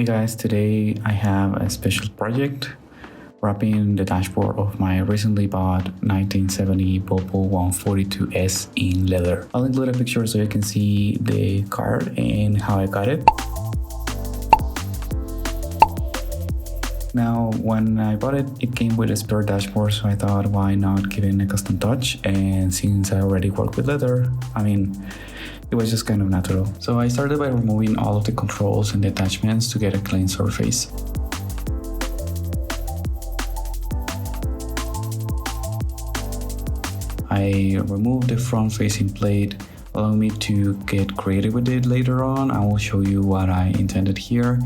Hey guys, today I have a special project wrapping the dashboard of my recently bought 1970 Volvo 142S in leather. I'll include a picture so you can see the car and how I got it. Now, when I bought it, it came with a spare dashboard, so I thought, why not give it a custom touch? And since I already work with leather, it was just kind of natural. So I started by removing all of the controls and the attachments to get a clean surface. I removed the front-facing plate, allowing me to get creative with it later on. I will show you what I intended here.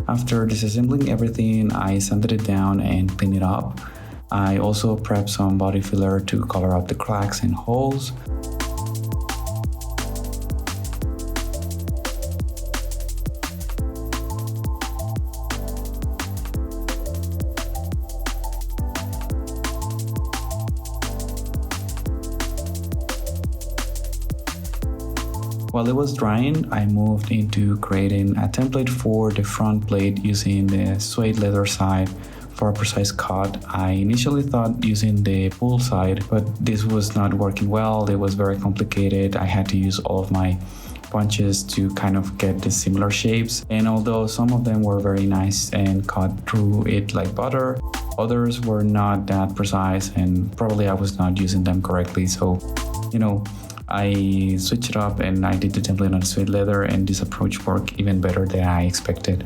After disassembling everything, I sanded it down and cleaned it up. I also prepped some body filler to cover up the cracks and holes. While it was drying, I moved into creating a template for the front plate using the suede leather side for a precise cut. I initially thought using the pull side, but this was not working well. It was very complicated. I had to use all of my punches to kind of get the similar shapes. And although some of them were very nice and cut through it like butter, others were not that precise and probably I was not using them correctly. So, I switched it up and I did the template on suede leather, and this approach worked even better than I expected.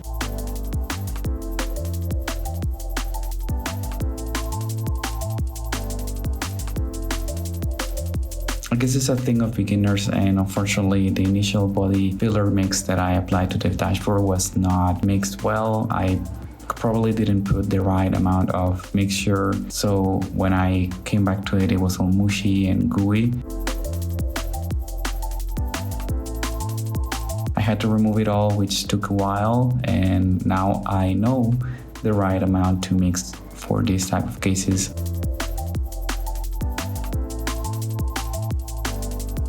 I guess it's a thing of beginners, and unfortunately the initial body filler mix that I applied to the dashboard was not mixed well. I probably didn't put the right amount of mixture, so when I came back to it, it was all mushy and gooey. I had to remove it all, which took a while, and now I know the right amount to mix for these type of cases.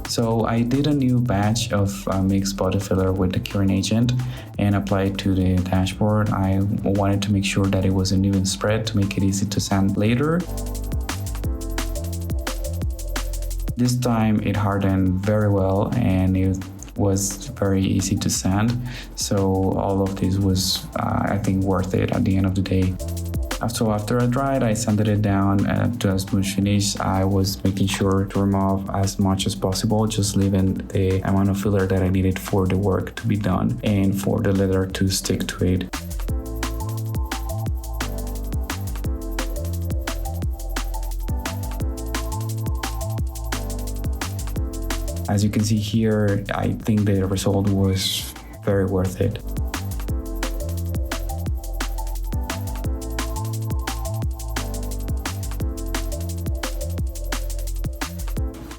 So I did a new batch of mixed body filler with the curing agent and applied it to the dashboard. I wanted to make sure that it was an even spread to make it easy to sand later. This time it hardened very well and it was very easy to sand. So all of this was, I think, worth it at the end of the day. So after I dried, I sanded it down to a smooth finish. I was making sure to remove as much as possible, just leaving the amount of filler that I needed for the work to be done and for the leather to stick to it. As you can see here, I think the result was very worth it.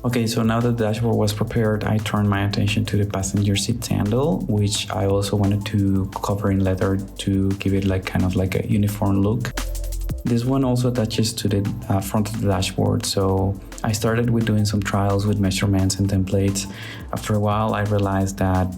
Okay, so now that the dashboard was prepared, I turned my attention to the passenger seat handle, which I also wanted to cover in leather to give it kind of a uniform look. This one also attaches to the front of the dashboard, so I started with doing some trials with measurements and templates. After a while, I realized that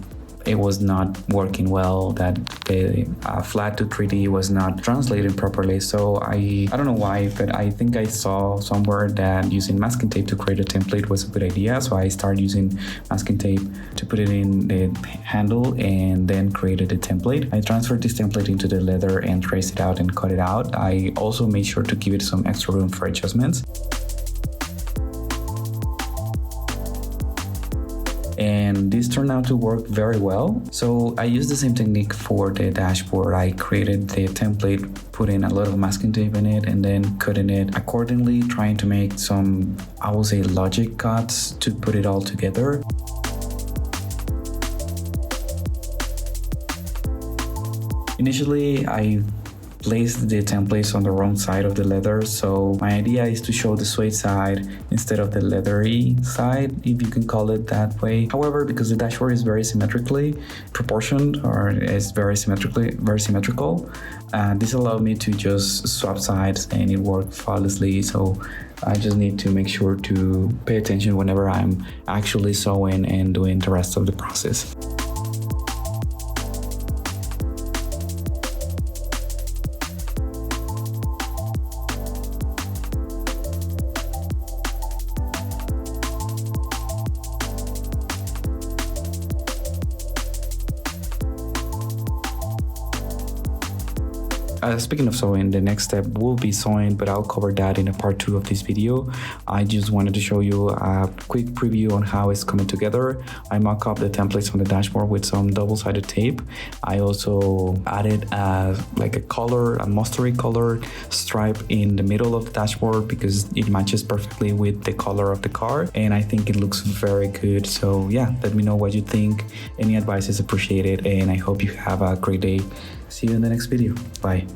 it was not working well, that the flat to 3D was not translated properly. So I don't know why, but I think I saw somewhere that using masking tape to create a template was a good idea. So I started using masking tape to put it in the handle and then created a template. I transferred this template into the leather and traced it out and cut it out. I also made sure to give it some extra room for adjustments. And this turned out to work very well. So I used the same technique for the dashboard. I created the template, put in a lot of masking tape in it, and then cutting it accordingly, trying to make some, I would say, logic cuts to put it all together. Initially, I placed the templates on the wrong side of the leather, so my idea is to show the suede side instead of the leathery side, if you can call it that way. However, because the dashboard is very symmetrically proportioned, or is very symmetrical, this allowed me to just swap sides and it worked flawlessly. So I just need to make sure to pay attention whenever I'm actually sewing and doing the rest of the process. Speaking of sewing, the next step will be sewing, but I'll cover that in a part 2 of this video. I just wanted to show you a quick preview on how it's coming together. I mock up the templates on the dashboard with some double-sided tape. I also added like a color, a mustardy color stripe in the middle of the dashboard because it matches perfectly with the color of the car, and I think it looks very good. So yeah, let me know what you think. Any advice is appreciated, and I hope you have a great day. See you in the next video. Bye.